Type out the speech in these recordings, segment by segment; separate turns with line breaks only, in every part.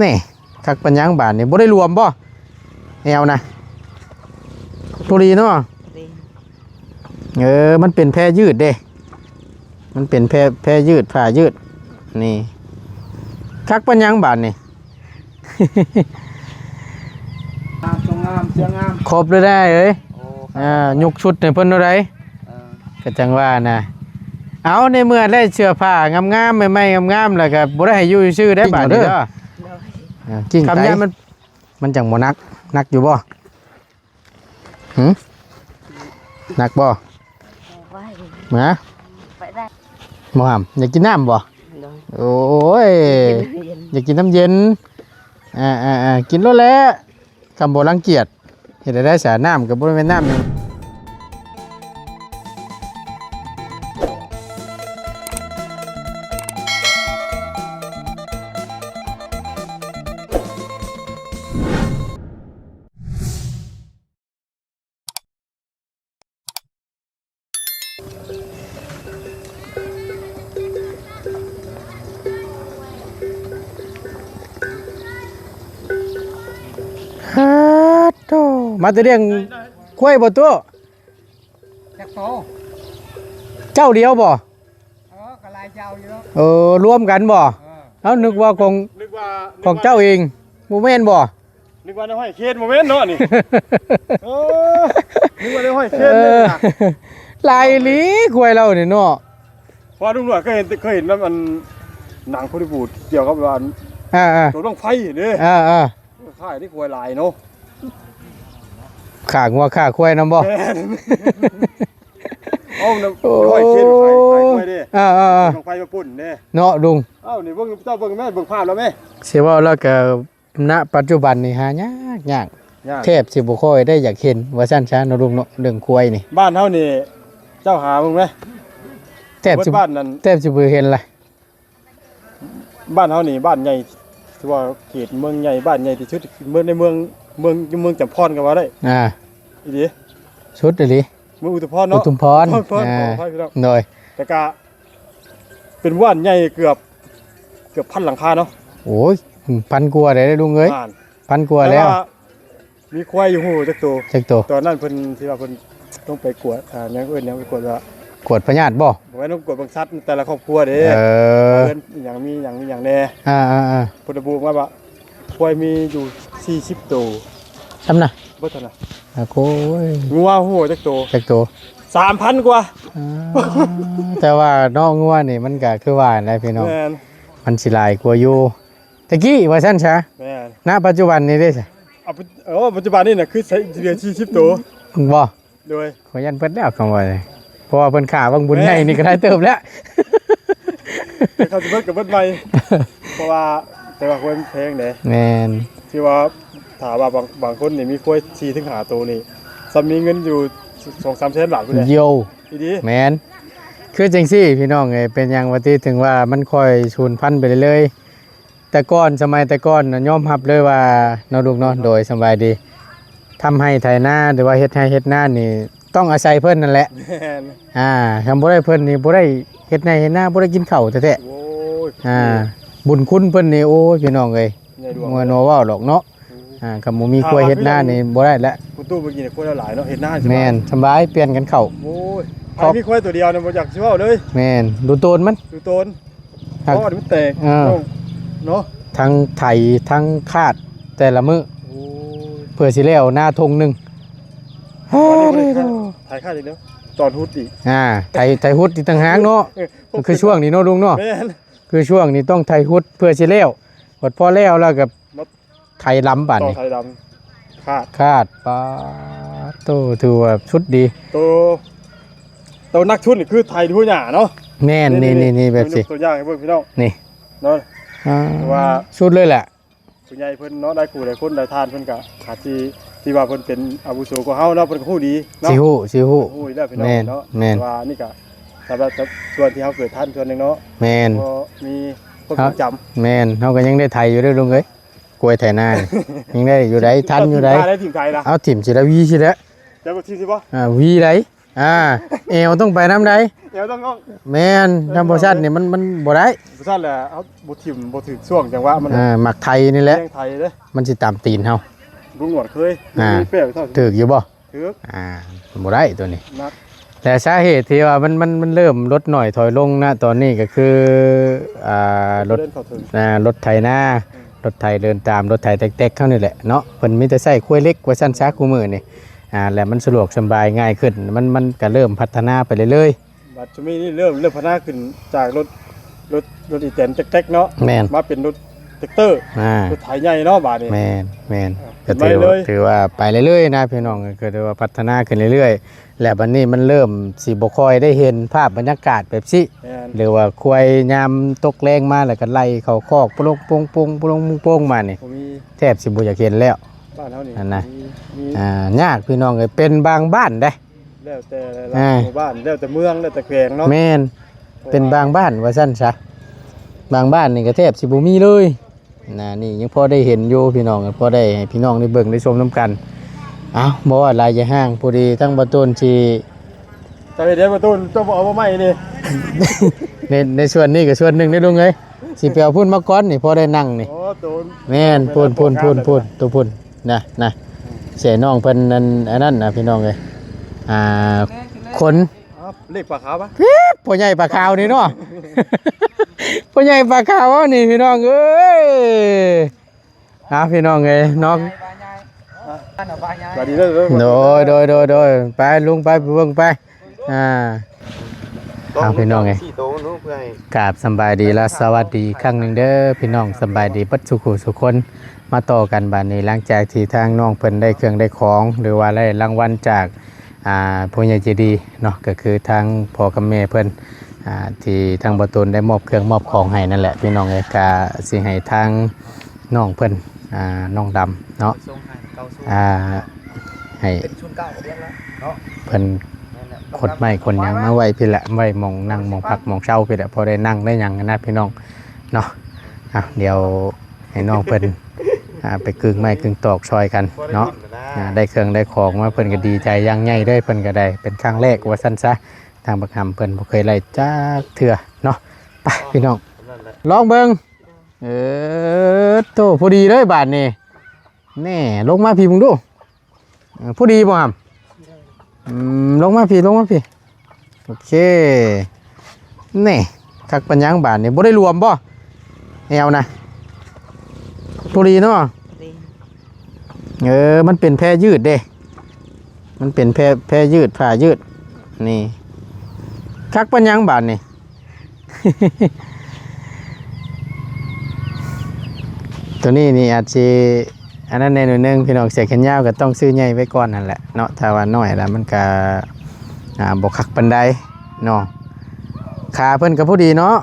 นี่คักปัญญังบาทนี่บ่ได้รวมบ่แอวนะตัวดีเนาะมันเป็นแพรยืดเด้มันเป็นแพรยืดผ้ายืดนี่คักปัญญังบาทนี่
งามเสียงาม
ครบเลยได้เอ้ยยกชุดในเพิ่นเท่าไรก็จังว่านะเอาในเมื่อได้เสื้อผ้างามๆใหม่ๆงามๆแล้วก็บ่ได้ให้อยู่ชื่อได้บาดนี้เด้อกิ้งไก่มันจังบ่นักอยู่บ่นักบ่มาหมอหำอยากกินน้ำบ่โอ้ยอยากกินน้ำเย็นกินแล้วแหละคำบ่รังเกียจเห็นได้สาน้ำกับบริเวณน้ำฮัตโตมาจะเรียงกล้วยบ่ตัว
จักโต
เจ้าเดียวบ่
กะลายเจ้าอยู่แล้ว
รวมกันบ่เอานึกว่าของเจ้าเองบ่แม่นบ่
นึกว่าได้ห้อยเคนบ่แม่นเนาะนี่นึกว่าได้ห้อยเคน
ลายหลีกล้วยเรานี่เนาะ
พอลุงหนวดเคยเห็นมันหนังฮอลลีวูดเกี่ยวกับว่าตัวต้องไฟเด้ค่ายที่กล้วยลายเนาะ
ขางัวขาควายนำบ่
เอาน้ำห้อยเคนไฟกล้วยเด้ต้องไฟมาปุ่นเด้
เนาะลุง
นี่เบิ่งเจ้าเบิ่งแม่เบิ่งภาพแล้วแม่
สิว่าแล้วก็ณปัจจุบันนี่หายากแทบสิบ่ค่อยได้อยากเห็นว่าซั่นซะเนาะลุงเนาะเรื่องควายนี่
บ้านเฮานี่เจ้าหามึงมั้ย
แทบสิบ้านนั้นแทบสิบ่เห็นเลย
บ้านเฮานี่บ้านใหญ่ที่ว่าเขตเมืองใหญ่บ้านใหญ่ที่สุดเมืองในเมืองจำพรก็ว่าได้อีหลี
สุดอีหลี
เมืองอุทุมพรเนาะ
อุทุมพรโดย
แต่ก็เป็นบ้านใหญ่เกือบพันหลังคาเนาะ
โอ้ยพันกว่าได้ลุงเอ้ยพันกว่าแล้ว
มีควายอยู่หูจักตัวตอนนั้นเพิ่นที่ว่าเพิ่นต้องไปกวดยังไปกวดว่
ากวดพญาติบ่
ไว้ต้องกวดบังคับแต่ละครอบครัวเด้เพิ่นอย่างมีอย่างแน่เพิ่นระบุว่าควายมีอยู่40ตัว
ซ้ำน่ะ
บ่เท่าน่ะ
โอ้ย
งัวหูจักตัว 3,000 กว่า
แต่ว่าน้องงัวนี่มันก็คือว่าอะไรพี่น้องมันสิหลายกว่าอยู่ตะกี้ว่าซั่นซะณปัจจุบันนี้เด้ซะ
ปัจจุบันนี่น่ะคือใช้เดือน40ตัว
บ่
โดย
ขอยันเพิ่นแล้วคำว่าเพราะว่าเพิ่นขาบางบุญใหญ่นี่ก็ได้เติบแล้ว
เขาสิเบิดกับเบิดใหม่เพราะว่าแต่ว่าควายแพงเด้
แม่น
ที่ว่าถ้าว่าบางคนนี่มีควาย4ถึง5ตัวนี่ซ้ำมีเงินอยู่ 2-3 แสนบาทพุ่นแหละ
โย
อีดี
แม่นคือจังซี่พี่น้องเอ้ยเป็นหยังว่าที่ถึงว่ามันค่อยสูญพันธุ์ไปเรื่อยๆแต่ก่อนสมัยแต่ก่อนยอมรับเลยว่าเนาะลูกเนาะโดยสบายดีทำให้ไถนาหรือว่าเฮ็ดให้เฮ็ดนานี่ต้องอาศัยเพิ่นนั่นแหละทำบ่ได้เพิ่นนี่บ่ได้เฮ็ดให้เฮ็ดนาบ่ได้กินข้าวแท้ๆบุญคุณเพิ่นนี่โอ้ยพี่น้องเอ้ยบ่ว่าเว้าดอกเนาะก็บ่มีควายเฮ็ดนานี่บ่ได้แล้ว
คุณตู้เมื่อกี้นี่ควายหลายเนาะเฮ็ดนา
แม่นสบายเปลี่ยนกันเข้า
โอ้ยใครมีควายตัวเดียวเนี่ยบ่อยากสิเว้าเลย
แม่นดูโตนมัน
ดูโตนเพราะมันแตกเนาะ
ทั้งไถทั้งคาดแต่ละมื้อเพื่อสิแล้วหน้าทงนึง
ถ่ายค่าอีกเนาะตอนฮุดอีก
ไถฮุดอีกต่างหากเนาะคือช่วงนี้เนาะลุงเนาะคือช่วงนี้ต้องไถฮุดเพื่อสิแล้วพอแล้วก็ไถล้ำบัดนี่
ไถล้ำ
คาดปาโตถือว่าชุดดี
ตัวนักทุนนี่คือไทยทุนหญ้าเนาะ
แน่นนี่แบบสิ
ตัวอย่างให้เบิ่งพี่น้อง
นี่
เนาะว่า
ชุดเลยแหละ
ผู้ใหญ่เพิ่นเนาะได้กูได้คนได้ทานเพิ่นก็หาที่ว่าเพิ่นเป็นอาวุโสกว่าเฮาเนาะเพิ่นก็ฮู้ดี
เนาะสิฮู้
ฮู้แล้วพี่น้องเนาะว่านี่ก็สำหรับส่วนที่เฮาเกิดทันส่วนนึงเนาะ
แม่น
ก็มีคนจำ
แม่นเฮาก็ยังได้ไทยอยู่เด้อลุงเอ้ยกล้วยไถนายังได้อยู่ได้ทันอยู่ได้
ทีมไทยล่ะ
เอาทีมสิได้วีสิแล้ว
จะบ่ทีมสิบ่
วีได้เอวต้องไปน้ำได้
เดี๋ยวต้องงอก
แม่นธรรมชาตินี่มันบ่ได้
บ่ซั่นแหละเอาบ่ถิ่มบ่ถึกช่วงจังหวะมัน
หมักไทยนี่แหละ
เลี้ยงไทยเด้
มันสิตามตีนเฮา
ลุงหนวดเคยมีเปรี้ยวเท่า
ถูกอยู่บ่
ถึก
บ่ได้ตัวนี้
นัก
แต่สาเหตุที่ว่ามันเริ่มลดหน่อยถอยลงนะตอนนี้ก็คือรถ
เล่นเข้าถึง
รถไถนารถไถเดินตามรถไถเต็กๆเข้านี่แหละเนาะเพิ่นมีแต่ใช้คุ้วยเล็กว่าซั่นซะกูมื้อนี่แล้วมันสะดวกสบายง่ายขึ้นมันก็เริ่มพัฒนาไปเรื่อย
บัดจุมีนี่เริ่มพัฒนาขึ้นจากรถอีแตนเต็กๆเนาะ
ๆแม่น
มาเป็นรถแท็กเตอร์รถไถใหญ่เนาะบาดนี้
แม่นก็
ไปเลย
ถือว่าไปเรื่อยๆนะพี่น้องก็ถือว่าพัฒนาขึ้นเรื่อยๆและบัดนี้มันเริ่มสิบ่ค่อยได้เห็นภาพบรรยากาศแบบสิ
แม่น
หรือว่าควายยามตกแรงมาแล้วก็ไล่เข้าคอกปลงปงปงปลงปงมานี่
ผมมี
แทบสิบ่อยากเห็นแล้ว
บ้านเฮานี่
อันน่ะ
มี
ยากพี่น้องเอ้ยเป็นบางบ้านได้
แล้วแต่ละหมู่บ้านแล้วแต่เมืองแล้วแต่แขวงเนาะ
แม่นเป็นบางบ้านว่าซั่นซะบางบ้านนี่ก็แทบสิบ่มีเลยนี่ยังพอได้เห็นอยู่พี่น้องพอได้ให้พี่น้องได้เบิ่งได้ชมนํกันเอ้าบ่ว่าหลายอย่าห้างพอดีทั้งบ่ต้นสิ
จะไปเดี๋ยวประตูเจ้าบ่เอาบ่ใหม่นี่
ในส่วนนี้ก็ส่วนหนึงได้ลุงเอ้ยสิไปเอาพุ่นมาก่อนนี่พอได้นั่งนี่
โอ้โดน
แม่นพูนตัวพูนนะเสียน้องเพิ่นนั่นอันนั้นนะพี่น้องเอ้ยคน
เลขปลาขาวปะ
พ่อใหญ่ปลาขาวนี่เนาะ พ่อใหญ่ปลาขาวนี่พี่น้องเอ้ยพี่น้องเอ้ยน้อง
สวัสดีเด้อ
โดยไปลุงไปเบิ่งไปพี่น้องเอ้ยกราบสำบายดีและสวัสดีอีกครั้งหนึงเด้อพี่น้องสำบายดีเบิดสุขสุขคนมาต่อกันบัดนี้หลังจากที่ทางน้องเพิ่นได้เครื่องได้ของหรือว่าได้รางวัลจากผู้ใหญ่ใจดีเนาะก็คือทางพ่อกับแม่เพิ่นที่ทางบ่ตูนได้มอบเครื่องมอบของให้นั่นแหละพี่น้องเอ้ยก็สิให้ทางน้องเพิ่นน้องดำเนาะให้เพิ่นขดไม้คนหยังมาไว้พี่แหละไว้มองนั่งมองพักมองเช่าพี่แหละพอได้นั่งได้หยังกันนะพี่น้องเนาะเดี๋ยวให้น้องเพิ่นไปกึ่งไม้กึ่งตอกซอยกันเนาะได้เครื่องได้ของมาเพิ่นก็ดีใจอย่างใหญ่เด้อเพิ่นก็ได้เป็นครั้งแรกว่าซั่นซะทางบักหำเพิ่นบ่เคยไล่จักเทื่อเนาะไปพี่น้องลองเบิ่งโตพอดีเลยบาดนี้แน่ลงมาพี่มึงดูพอดีบ่หำลงมาพี่โอเคนี่คักปัญญังบาทนี่บ่ได้รวมบ่แอวนะพอดีเนาะมันเป็นแพรยืดเด้มันเป็นแพรยืดผ้ายืดนี่คักปัญญังบาทนี่ ตัวนี้นี่อาจจะอันนั้นในหน่วยหนึงพี่น้องเสียแขนยาวก็ต้องซื้อใหญ่ไว้ก่อนนั่นแหละเนาะถ้าว่าน้อยแล้วมันก็บ่คักปานใดเนาะขาเพิ่นก็พอดีเนาะ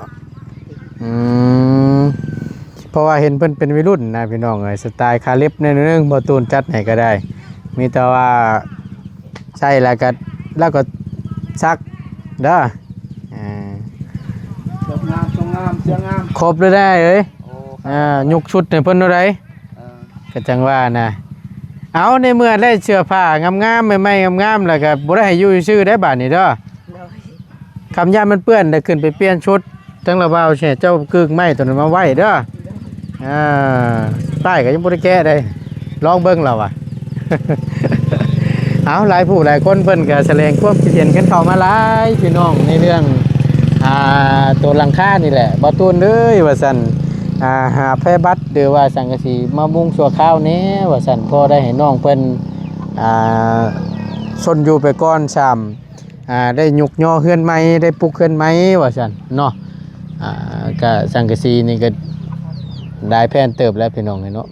เพราะว่าเห็นเพิ่นเป็นวัยรุ่นนะพี่น้องเอ้ยสไตล์คาเล็บในหน่วยหนึงบ่ตูนจัดให้ก็ได้มีแต่ว่าใช่แล้วก็ซักเด้อ
สวยงามสวยงามเสียงงาม
ครบเลยได้เอ้ยยกชุดให้เพิ่นเท่าใดก็จังว่านะเอาในเมื่อได้เสื้อผ้างามๆใหม่ๆงามๆแล้วก็บ่ได้ให้อยู่ซื่อได้บาดนี้เด้อคำยามมันเปื้อนได้ขึ้นไปเปลี่ยนชุดจังละเบาแช่เจ้ากึกไม้ตัวนั้นมาไว้เด้อป้ายก็ยังบ่ได้แก้ได้ลองเบิ่งแล้วว่ะ เอาหลายผู้หลายคนเพิ่นก็แสดงความคิดเห็นกันเข้ามาหลายพี่น้องในเรื่องตัวหลังคานี่แหละบ่ตูนเด้ยว่าซั่นหาแพร่บัตรหรือว่าสังกะสีมามุงชั่วคราวนี้ว่าซั่นพอได้ให้น้องเพิ่นชนอยู่ไปก่อนซ้ำได้ยุกย่อเฮือนใหม่ได้ปลุกเฮือนใหม่ว่าซั่นเนาะก็สังกะสีนี่ก็ได้แผ่นเติบแล้วพี่น้องเนาะ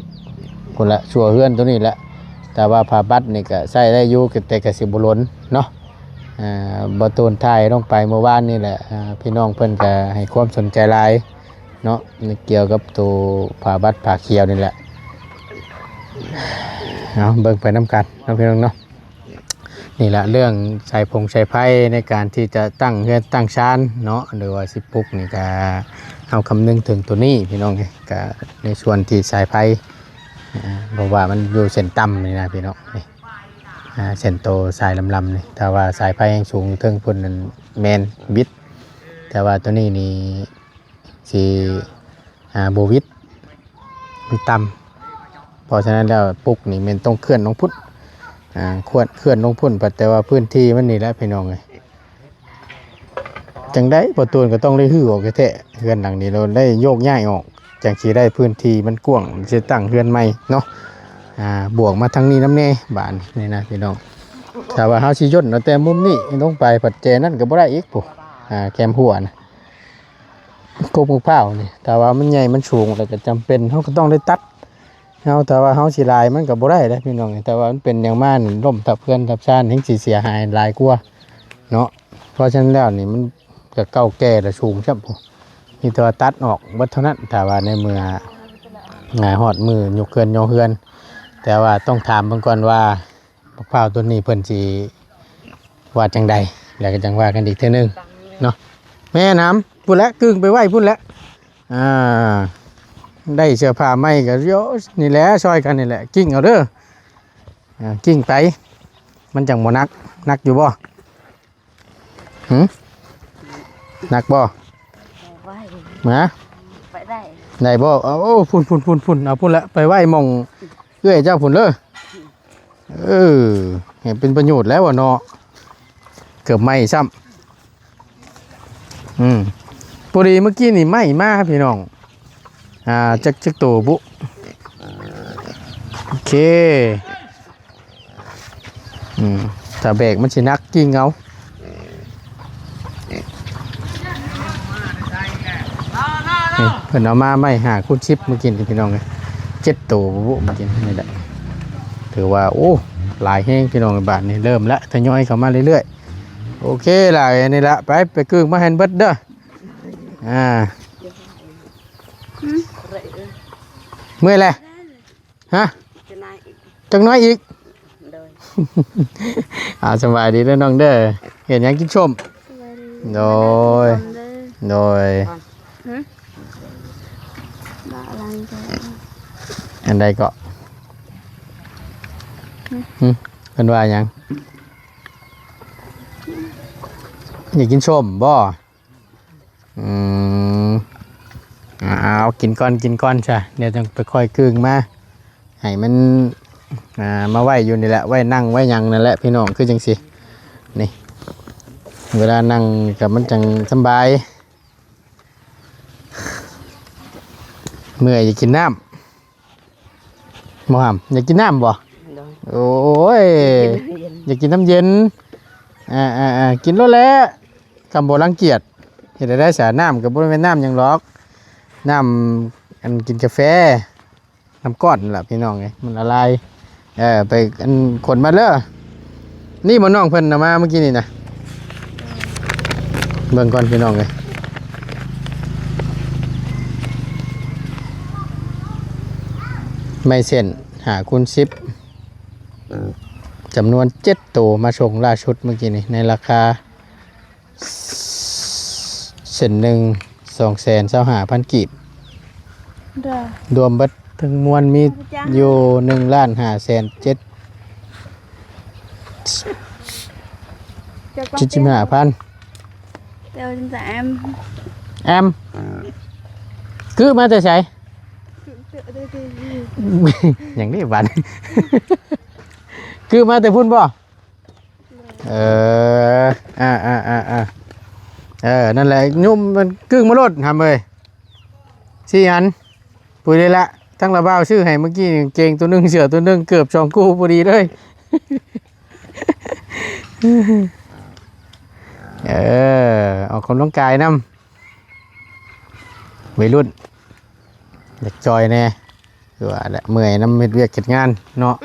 คนละชั่วเฮือนตัวนี้แหละแต่ว่าผ้าบัตรนี่ก็ใช้ได้อยู่แต่ก็สิบ่ล้นเนาะบ่ตูนถ่ายลงไปเมื่อวานนี่แหละพี่น้องเพิ่นก็ให้ความสนใจหลายเนาะเกี่ยวกับตัวผ้าบัตรผ้าเขียวนี่แหละเอาเบิ่งไปน้ำกันน้องพี่น้องเนาะนี่แหละเรื่องใช้ผงใช้ไผ่ในการที่จะตั้งเฮือนตั้งชานเนาะหรือว่าสิปลุกนี่ก็เอาคำนึงถึงตัวนี้พี่น้องก็ในส่วนที่ใช้ไผ่บอกว่ามันอยู่เส้นต่ำนี่นะพี่น้องนี่ เส้นโตสายลำๆนี่ถ้าว่าสายไฟแห่งสูงเทิงพุ่นนั่นแมนบิดแต่ว่าตัวนี้นี่สิบ่วิดมันต่ำเพราะฉะนั้นแล้วปลุกนี่มันต้องเคลื่อนลงพุ่นเคลื่อนลงพุ่นแต่ว่าพื้นที่มันนี่แหละพี่น้องเอ้ยจังได้ประตูก็ต้องได้ฮื้อออกแท้ๆเฮือนหลังนี้เราได้โยกย้ายออกจังสิได้พื้นที่มันกว้างสิตั้งเฮือนใหม่เนาะบวกมาทางนี้น้ำแน่บานนี่นะพี่น้องถ้าว่าเฮาสิย่นเอาแต่มุมนี้ลงไปปัดแจนั่นก็บ่ได้อีกปุ๊แคมหัวนะกบกเผานี่ถ้าว่ามันใหญ่มันสูงแล้วก็จำเป็นเฮาก็ต้องได้ตัดเฮาแต่ว่าเฮาสิลายมันก็บ่ได้เด้อพี่น้องแต่ว่ามันเป็นอย่างมากนี่ล่มทับเพื่อนทับชานเฮงสิเสียหายหลายกว่าเนาะเพราะฉะนั้นแล้วนี่มันก็เก่าแก่และสูงจับมีตัวตัดออกเบิดเท่านั้นถ้าว่าในมือฮอดมือยกเฮือนยอเฮือนแต่ว่าต้องถามเพิ่นก่อนว่าบักพร้าวต้นนี้เพิ่นสิว่าจังใดแล้วก็จังว่ากันอีกเทื่อนึงเนาะแม่น้ำพุ่นละกึ่งไปไว้พุ่นละได้เสื้อผ้าใหม่ก็โยนี่แหละช่วยกันนี่แหละกิ้งเอาเด้อกิ้งไปมันจังบ่นักอยู่บ่นักบ่มา
ไปได้
ได้บ่เอาพุ่นเอาพุ่นละไปไว้หม่องเอื้อยเจ้าพุ่นเด้อเห็นเป็นประโยชน์แล้วเนาะเกือบไหม้ซ้ำพอดีเมื่อกี้นี่ไหม้มากครับพี่น้องจักตัวบุโอเคถ้าเบรกมันสินักกิ้งเอาเพิ่นเอามาไม่หาคุณชิปมากินพี่น้องเลย7 ตัวบุมากินนี่แหละถือว่าโอ้หลายแห้งพี่น้องบาทนี่เริ่มละทยอยเข้ามาเรื่อยๆโอเคล่ะนี่ละไปกึ่งมาแฮนเบิดเด้อเมื่อยเลยฮะจังน้อยอีกสบายดีเด้อน้องเด้อเห็นยังกินชมโดยอันใดก็เป็นว่ายังอยากกินชมบ่เอากินก้อนใช่เดี๋ยวจะไปค่อยกึ่งมาให้มันมาไหวอยู่นี่แหละไหวนั่งไหวยังนั่นแหละพี่น้องคือจังสินี่เวลานั่งกับมันจังสบายเมื่อยอยากกินน้ำมามอยากกินน้ำบ่โอ้ยอยากกินน้ำเย็นกินแล้วแหละคำโบรังเกียจเห็นได้สาน้ำกับบริเวณน้ำยังล็อกน้ำอันกินกาแฟน้ำก้อนแหละพี่น้องไงมันละลายไปอันขนมาเด้อนี่มันน้องเพิ่นมาเมื่อกี้นี่นะเบิ่งก่อนพี่น้องไงไม่เส้นหาคูณ10จำนวน7 ตัวมาส่งล่าชุดเมื่อกี้นี่ในราคาเส้นหนึ่ง225,000 กีบรวมบัตรทั้งมวลมีอยู่1,507,750,000
เดี๋ยวจะ
แอมคือมาแต่ใช้อย่างนี้บันคือมาแต่พุ่นบ่นั่นแหละนุ่มมันกึ่งมาลดทำเลย4 อันปุ๋ยเลยละทั้งระบ้าชื่อให้เมื่อกี้เกงตัวนึงเสือตัวนึงเกือบ2 คู่พอดีเลยออกกำลังกายน้ำวัยรุ่นอยากจอยแน่คือว่าแหละเมื่อยน้ำเม็ดเวียกเก็บงานเนาะ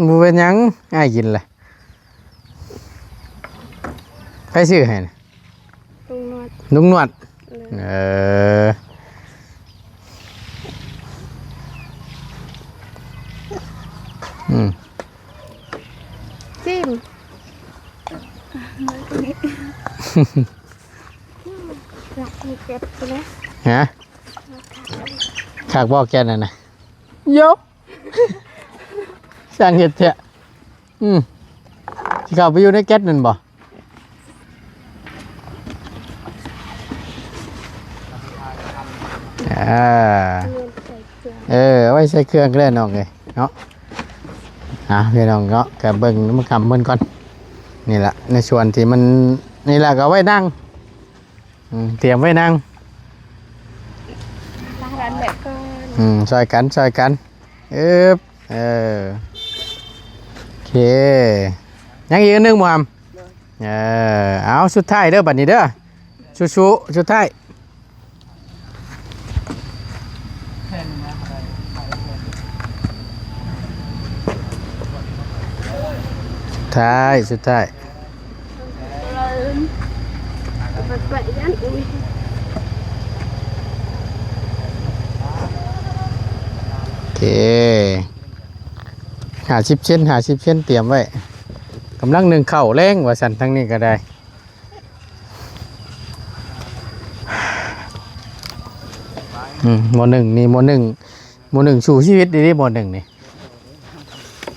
มูเป็นยังง่ายกินเลยใครซื้อให้นะลุงนวด
ซิมรักมีเก็บใช่ไหม
ฮะ ขากบอกแกนั่นนะโยสั่งเห็ดเถอะที่เขาไปอยู่ในแก๊สนั่นบ่เอาไว้ใส่เครื่องก็ได้น้องเลยเนาะพี่น้องเนาะกับเบิ่งมันคำมันก่อนนี่แหละในส่วนที่มันนี่แหละก็ไว้นั่งเตรียมไว้นั่งซอยกันโอเคยังอีกอันหนึงบ่ฮัมเอาสุดท้ายเด้อบัดนี้เด้อชูสุดท้ายสุดท้ายโอเค50 เส้นเตรียมไว้กำลังหนึ่งเข่าแรงว่าสันทั้งนี้ก็ได้หมอหนึ่งนี่หมอหนึ่งสู่ชีวิตดีๆหมอหนึ่งนี่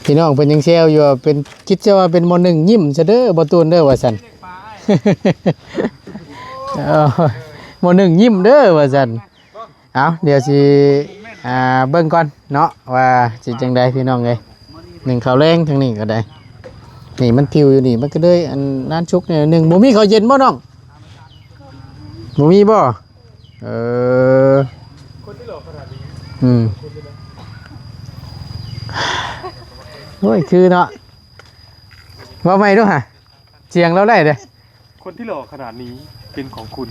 พี่น้องเป็นยังเซลอยู่เป็นคิดจะว่าเป็นหมอหนึ่งยิ้มซะเด้อบ่ตูนเด้อว่าสันหมอหนึ่งยิ้มเด้อว่าสันเอาเดี๋ยวสิเบิ่งก่อนเนาะว่าสิจังใดพี่น้องเลยหนึ่งเข่าแรงทั้งนี้ก็ได้นี่มันผิวอยู่นี่มันก็เลยอันนั้นชุกเนี่ยหนึ่งบ่มีข้าวเย็นบ่น้องบ่มีบ่โอ้ยคือเนาะว่าไม่ด้วยฮะเจียงแล้วได้เด้อ
คนที่หล่อขนาดนี้เป็นของคุณ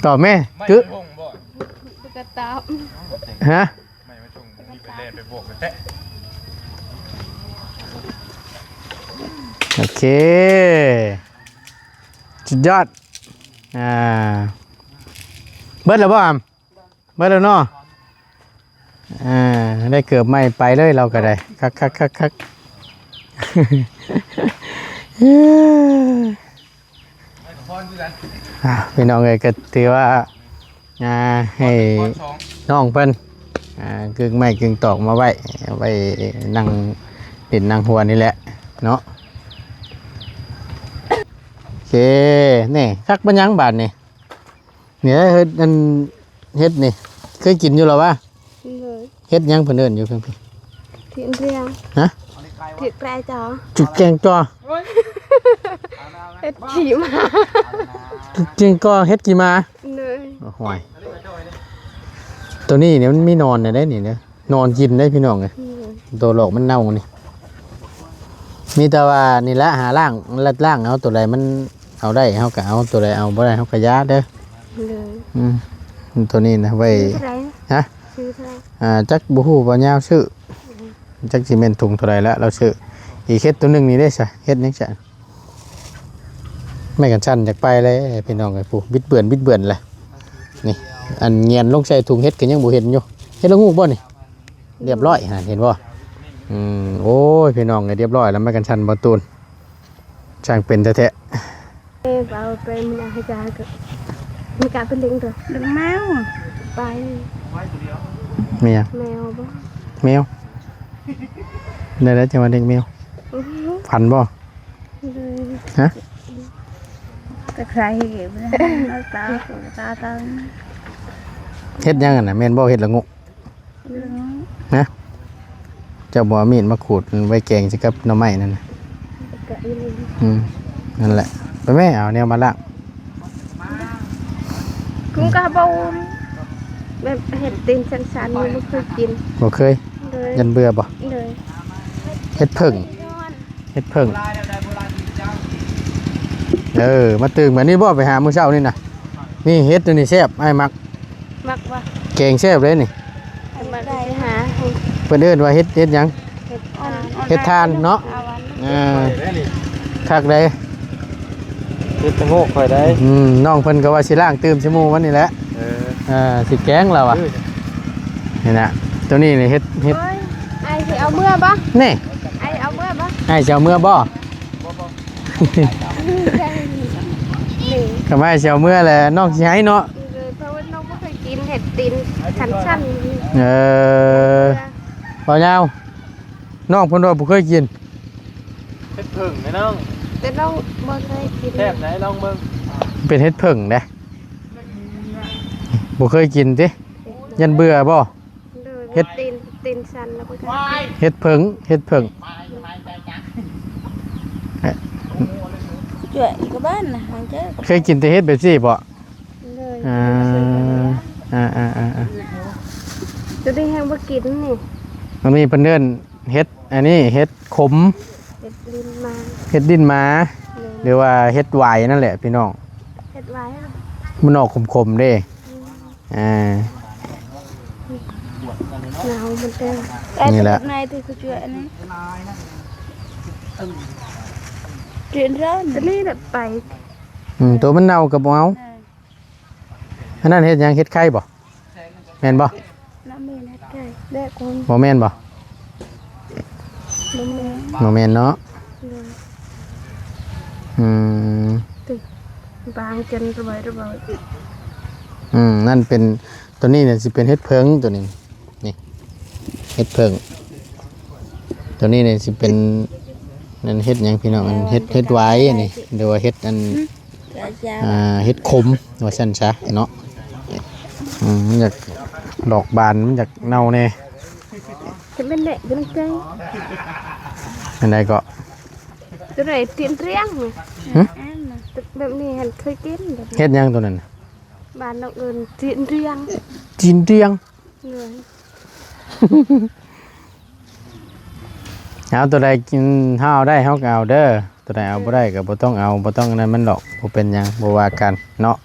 ตอบแม่คือฮะไม่มาชงมีไปเล่นไปบวกกันแท้โอเคสุดยอดเบิดแล้วบ่ามเบิดแล้วเนาะได้เกือบไม่ไปเลยเราก็ได้คักพี่น้องเอ้ยก็ถือว่าให้น้องเพิ่นกึ่งไม้กึ่งตอกมาไว้นั่งติดนั่งหัวนี่แหละเนาะโอเคนี่คักบัญญังบาทนี่เนี่ยเฮ็ดนี่เคยกินอยู่หรอวะเฮ็ดยังเพิ่นเอิ้นอยู่เพิ่น
เทียนเรียง
ฮะ
เทียนแกล้จอ
จุดแกงจอ
เฮ็ดขี่มา
จุดแกงก็เฮ็ดกี่มา
เลย
ห่วยตัวนี้เนี่ยมันมีนอนได้นี่เนาะนอนกินได้พี่น้องไงตัวหลอกมันเน่านี่มีแต่ว่านี่ละหาล่างเอาตัวใดมันเอาได้เฮาก็เอาตัวใดเอาบ่ได้เฮาก็ยาเด้อตัวนี้นะไว้ฮะจักบ่ฮู้บ่ยาวชื่อจักสิแม่นถุงเท่าใดแล้วเราชื่ออีกเฮ็ดตัวนึงนี่ได้ซะเฮ็ดจังซั่นไม่กันชั้นจากไปเลยพี่น้องไอ้ผู้บิดเบือนเลยนี่อันเงียนลงใส่ถุงเฮ็ดก็ยังบ่เห็นอยู่เฮ็ดละงูบ่นี่เรียบร้อยเห็นบ่โอ้ยพี่น้องเรียบร้อยแล้วไม่กันชั้นบ่ตูนช่างเป็นแท้
ๆเอาไปมันให้จ้าก็มีการเป็นลิงตัวลิงแมวไป
แมว
บ่
แมวได้แล้วจะมาเด็กแมวพันบ่ฮะ
ตะไคร้เก็บแล้วตา
เฮ็ดยังน่ะแม่นบ่เฮ็ดละงูนะเจ้าบ่มีดมาขูดไว้แกงสิกับหน่อไม้นั่นน่ะนั่นแหละไปแม่เอาแนวมาล้าง
กุ้งกระเบาแบบเห็ดตีนชันๆไม่เคยกิน
บ่เคยยันเบื่อบ่เฮ็ดเพิ่งมาตื่นแบบนี้บ่ไปหามื้อเช้านี่นะนี่เฮ็ดตัวนี้แซ่บไอ้มัก
ว่า
แกงแซ่บเลยนี่
มาได้หา
เพิ่นเอิ้นว่าเฮ็ดหยังเฮ็ดทานเนาะคักได้
เฮ็ดตะโงกค่อยได้
น้องเพิ่นก็ว่าสิล้างตื่มชั่วโมงวันนี้แหละสิแกงแล้วอ่ะนี่นะตัวนี้นี่เฮ็ด
ไอ้สิเอาเมื่อบ่
นี่
ไอ้เอาเมื่อบ่
ไอ้สิเอาเมื่อบ่ทำไมเชียวเมื่อแหละน้องสิให้เนาะ
เพราะว่าน้องบ่เคยกินเฮ็ ห็ดตีนสั้น
บ่ยาวน้องเพิ่นว่าบ่เคยกิน
เฮ็ดผึ่งนะน้อง
ๆแต่เราบ่เคยกิน
แซ่บไหนลองเบิ่ง
เป็นเฮ็ดผึ่งเด้บ่เคยกินติยันเบื่อบ่
เห็ดตีนสั้นแล้วบ่เคย
เฮ็ดผึ่งเฮ็ดผึ่ง
Chuyện của bạn là hàng chứ
เคยกินแต่เฮ็ดแบบซี่บ่
เลย
อ่า
จะได้แห้งบ่กินนี่
มันมีเพิ่นเอิ้นเฮ็ดอันนี้เฮ็ดขม
เห็ดลิ้นมา
เฮ็ดดินหมา
เลย
หรือว่าเฮ็ดหวายนั่นแหละพี่น้อง
เห็ดไว้อะ
มันออกขมๆเด้อ่า
หนาวมันเต็ม
Cái
Như
tập
là-
này thì có chuyện này Chuyện rớn
ตอนนี้แบบไป
ตัวมันเน่ากับบ่เอา
này
อันนั้นเฮ็ดหยังเฮ็ดไข่บ่แม่นบ่
Nó mê hết cây
แม่คน
บ่แม่นบ่
บ่แม่
บ่แม่นเนาะ
เลย
อืม
บางจนระเบิด
นั่นเป็นตัวนี้เนี่ยสิเป็นเฮ็ดเพิงตัวนี้นี่เฮ็ดเพิงตัวนี้เนี่ยสิเป็นนั่นเฮ็ดหยังพี่น้องอันเฮ็ดไว้อันนี้หรือว่าเฮ็ดอัน
Cả cha
เฮ็ดขมว่าซั่นซะเนาะมันอยากดอกบานมันอยากเน่าแน่
จะเป็นเด็กจังใจ
อันใดก็
ตัวไหนเตียนเรียง
Ăn mà
แบบนี้เห็นเคยกินแบบ
เฮ็ดหยังตัวนั้นน่ะ
บ้านเราเอินเตียนเรียง
จีนเรียง
เลย
เอาตัวใดกินเฮาได้เฮาก็เอาเด้อตัวใดเอาบ่ได้ก็บ่ต้องเอาบ่ต้องอันนั้นมันหรอกบ่เป็นหยังบ่ว่ากันเนาะ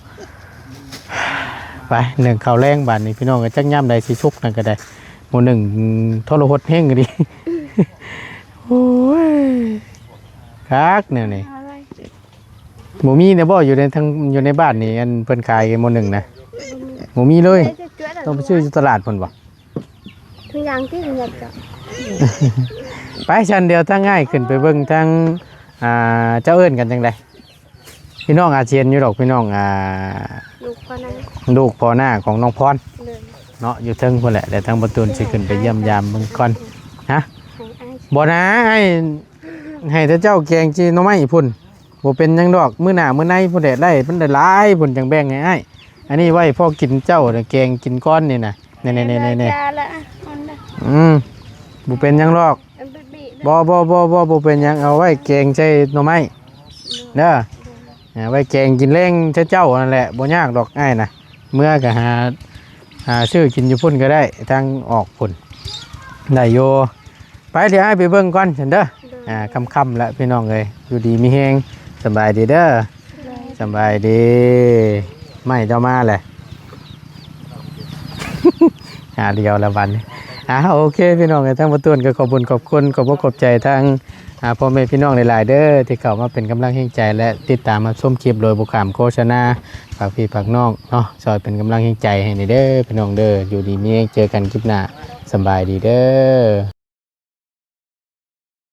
ไปหนึ่งข้าวแรงบาดนี้พี่น้องก็จักย่ํใดสิสุกนั่นก็ได้หมู่หนึ่งทรหดแฮงก็ดี โอ้ยคักแนวนี้
Ở đây
บ่มีเนี่ยบ่อยู่ในบ้านนี่อันเพิ่นขายหมู่หนึ่งนะบ่มีเลย
จะช่วย
ต้องไปซื้ออยู่ตลาดพุ่นบ่
ทุกอย่างที่อยากจะ
ไปชันเดียวถ้าง่ายขึ้นไปเบิ่งทางเจ้าเอิ้นกันจังไดพี่น้องอาเซียนอยู่ดอกพี่น้อง
ลูกคนนั้น
ลูกพ่อหน้าของน้องพร
เลย
เนาะอยู่เทิงพุ่นแหละแต่ทางประตูนสิขึ้นไปเยี่ยมยามเบิ่งก่อนฮะ
ให้ไอ้
บ่นะให้แต่เจ้าแกงจีหน่อไม้พุ่นบ่เป็นหยังดอกมื้อหน้ามื้อในพุ่นได้ได้มันได้หลายพุ่นจังแบ่งให้อ้ายอันนี้ไว้พอกินเจ้าน่ะแกงกินก้อนนี่น่ะนี่
Đây
ๆๆ
cha là Con đây
ๆบ่เป็นหยังดอก
อันเป็นบี
บ่เป็นหยังเอาไว้แกงใส่หน่อไม้เด้อไว้แกงกินแรงเจ้านั่นแหละบ่ยากดอกอ้ายน่ะเมื่อก็หาซื้อกินอยู่พุ่นก็ได้ทางออกพุ่นได้โยไปเดี๋ยวอ้ายไปเบิ่งก่อนฉันเด้อค่ำๆแล้วพี่น้องเอ้ยอยู่ดีมีแฮงสบายดีเด้อสบายดีไม่เจ้ามาแหละ หาเดียวละวันโอเคพี่น้องทั้งประตูนก็ขอบคุณขอบใจทั้งพ่อแม่พี่น้องหลายๆเด้อที่เข้ามาเป็นกำลังใจและติดตามมาชมคลิปโดยบุคคลโฆษณาฝากพี่ฝากน้องเนาะซอยเป็นกำลังใจให้ในเด้อพี่น้องเด้ออยู่ดีมีเจอกันคลิปหน้าสบายดีเด้อ